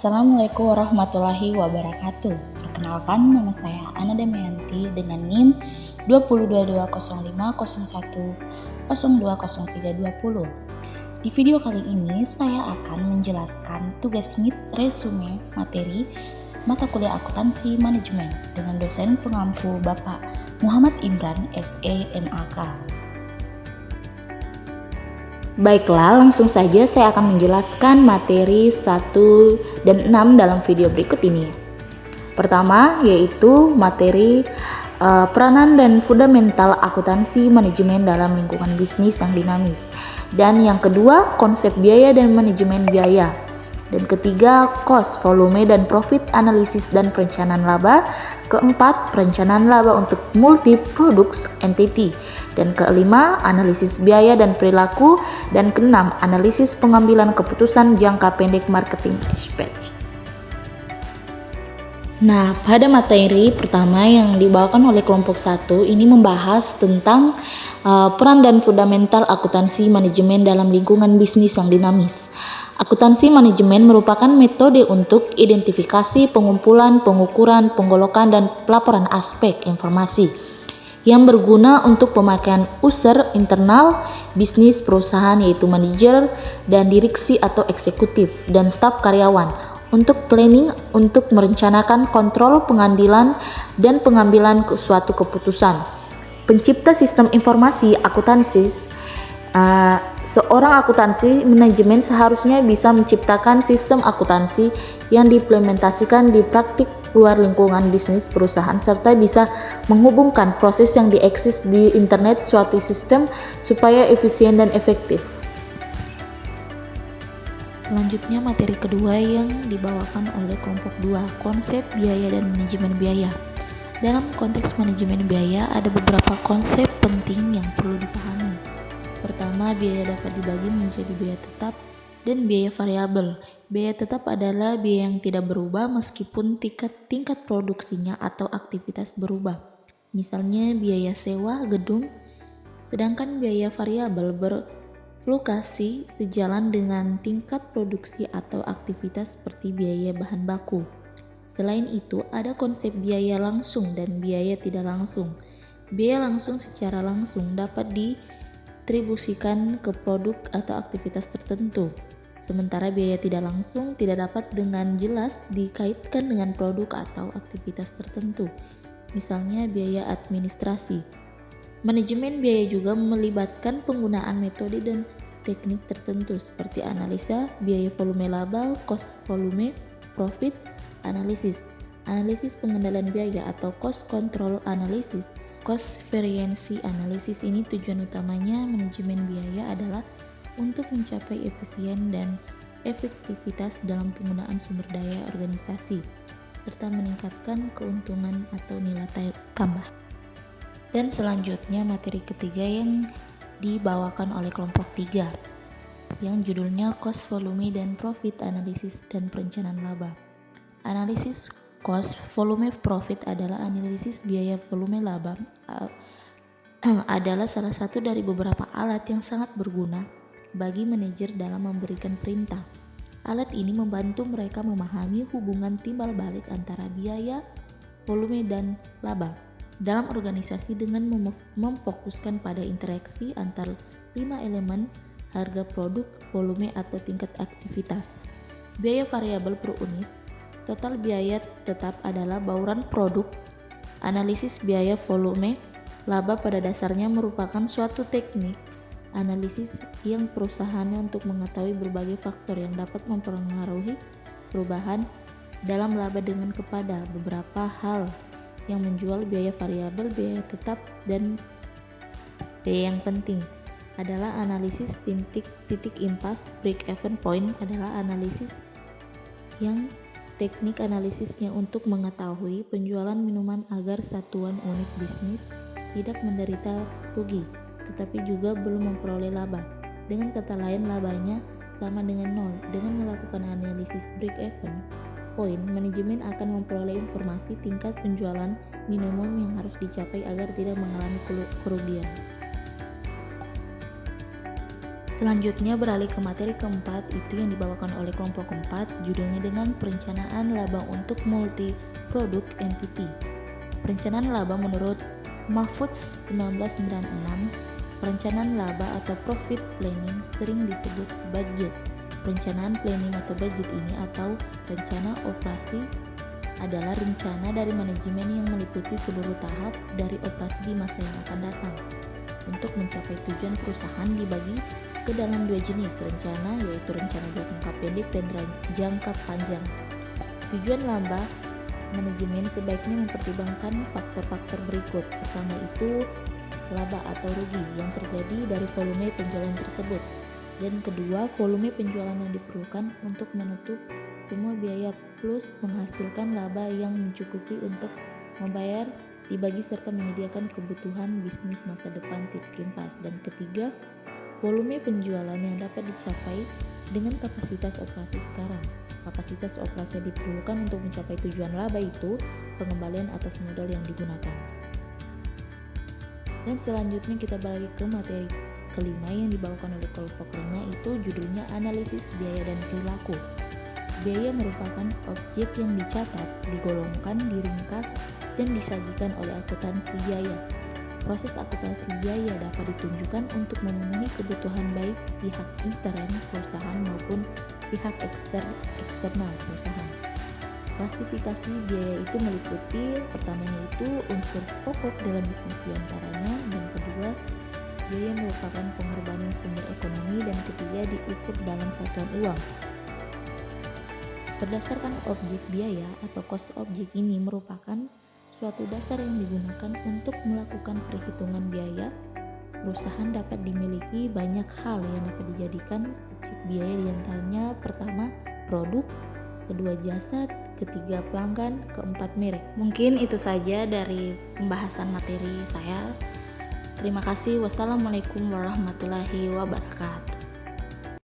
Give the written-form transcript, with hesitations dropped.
Assalamualaikum warahmatullahi wabarakatuh. Perkenalkan, nama saya Ana Damayanti dengan NIM 20220501020320. Di video kali ini saya akan menjelaskan tugas MIT resume materi mata kuliah akuntansi manajemen dengan dosen pengampu Bapak Muhammad Imran SE MAK. Baiklah, langsung saja saya akan menjelaskan materi 1 dan 6 dalam video berikut ini. Pertama, yaitu materi peranan dan fundamental akuntansi manajemen dalam lingkungan bisnis yang dinamis. Dan yang kedua, konsep biaya dan manajemen biaya. Dan ketiga, cost, volume, dan profit analisis dan perencanaan laba. Keempat, perencanaan laba untuk multi-products entity. Dan kelima, analisis biaya dan perilaku. Dan keenam, analisis pengambilan keputusan jangka pendek marketing aspect. Nah, pada materi pertama yang dibawakan oleh kelompok 1 ini membahas tentang peran dan fundamental akuntansi manajemen dalam lingkungan bisnis yang dinamis. Akuntansi manajemen merupakan metode untuk identifikasi, pengumpulan, pengukuran, penggolokan, dan pelaporan aspek informasi yang berguna untuk pemakaian user internal bisnis perusahaan, yaitu manajer dan direksi atau eksekutif dan staf karyawan untuk planning, untuk merencanakan kontrol pengambilan dan pengambilan suatu keputusan. Pencipta sistem informasi akuntansi, seorang akuntansi manajemen seharusnya bisa menciptakan sistem akuntansi yang diimplementasikan di praktik luar lingkungan bisnis perusahaan serta bisa menghubungkan proses yang dieksis di internet suatu sistem supaya efisien dan efektif. Selanjutnya materi kedua yang dibawakan oleh kelompok 2, konsep biaya dan manajemen biaya. Dalam konteks manajemen biaya ada beberapa konsep penting yang perlu dipahami. Pertama, biaya dapat dibagi menjadi biaya tetap dan biaya variabel. Biaya tetap adalah biaya yang tidak berubah meskipun tingkat produksinya atau aktivitas berubah. Misalnya biaya sewa gedung, sedangkan biaya variabel berfluktuasi sejalan dengan tingkat produksi atau aktivitas seperti biaya bahan baku. Selain itu, ada konsep biaya langsung dan biaya tidak langsung. Biaya langsung secara langsung dapat diatribusikan ke produk atau aktivitas tertentu. Sementara biaya tidak langsung tidak dapat dengan jelas dikaitkan dengan produk atau aktivitas tertentu. Misalnya biaya administrasi. Manajemen biaya juga melibatkan penggunaan metode dan teknik tertentu seperti analisa, biaya volume laba, cost volume, profit analisis, analisis pengendalian biaya atau cost control analysis. Cost variance analisis ini tujuan utamanya manajemen biaya adalah untuk mencapai efisien dan efektivitas dalam penggunaan sumber daya organisasi serta meningkatkan keuntungan atau nilai tambah. Dan selanjutnya materi ketiga yang dibawakan oleh kelompok 3 yang judulnya cost, volume, dan profit analisis dan perencanaan laba. Analisis cost, volume, profit adalah analisis biaya volume laba adalah salah satu dari beberapa alat yang sangat berguna bagi manajer dalam memberikan perintah. Alat ini membantu mereka memahami hubungan timbal balik antara biaya, volume, dan laba dalam organisasi dengan memfokuskan pada interaksi antar 5 elemen: harga produk, volume atau tingkat aktivitas. Biaya variabel per unit. Total biaya tetap adalah bauran produk. Analisis biaya volume laba pada dasarnya merupakan suatu teknik analisis yang perusahaannya untuk mengetahui berbagai faktor yang dapat mempengaruhi perubahan dalam laba dengan kepada beberapa hal yang menjual biaya variabel, biaya tetap, dan biaya yang penting adalah analisis titik impas. Break-even point adalah analisis yang teknik analisisnya untuk mengetahui penjualan minuman agar satuan unit bisnis tidak menderita rugi, tetapi juga belum memperoleh laba. Dengan kata lain, labanya sama dengan nol. Dengan melakukan analisis break-even point, manajemen akan memperoleh informasi tingkat penjualan minimum yang harus dicapai agar tidak mengalami kerugian. Selanjutnya beralih ke materi keempat, itu yang dibawakan oleh kelompok keempat, judulnya dengan perencanaan laba untuk multi product entity. Perencanaan laba menurut Mahfudz 1996, perencanaan laba atau profit planning sering disebut budget. Perencanaan planning atau budget ini atau rencana operasi adalah rencana dari manajemen yang meliputi seluruh tahap dari operasi di masa yang akan datang. Untuk mencapai tujuan perusahaan dibagi ke dalam dua jenis rencana, yaitu rencana jangka pendek dan jangka panjang. Tujuan laba manajemen sebaiknya mempertimbangkan faktor-faktor berikut. Pertama itu laba atau rugi yang terjadi dari volume penjualan tersebut. Dan kedua, volume penjualan yang diperlukan untuk menutup semua biaya plus menghasilkan laba yang mencukupi untuk membayar, dibagi serta menyediakan kebutuhan bisnis masa depan. Dan ketiga, volume penjualan yang dapat dicapai dengan kapasitas operasi sekarang. Kapasitas operasi yang diperlukan untuk mencapai tujuan laba itu pengembalian atas modal yang digunakan. Dan selanjutnya kita beralih ke materi kelima yang dibawakan oleh kelompok 5, itu judulnya analisis biaya dan perilaku. Biaya merupakan objek yang dicatat, digolongkan, diringkas, dan disajikan oleh akuntansi biaya. Proses akuntansi biaya dapat ditunjukkan untuk memenuhi kebutuhan baik pihak intern perusahaan maupun pihak eksternal perusahaan. Klasifikasi biaya itu meliputi pertamanya itu unsur pokok dalam bisnis diantaranya, dan kedua biaya merupakan pengorbanan sumber ekonomi, dan ketiga diukur dalam satuan uang. Berdasarkan objek biaya atau cost objek ini merupakan suatu dasar yang digunakan untuk melakukan perhitungan biaya. Perusahaan dapat dimiliki banyak hal yang dapat dijadikan objek biaya, diantaranya pertama produk, kedua jasa, ketiga pelanggan, keempat merek. Mungkin itu saja dari pembahasan materi saya. Terima kasih. Wassalamualaikum warahmatullahi wabarakatuh.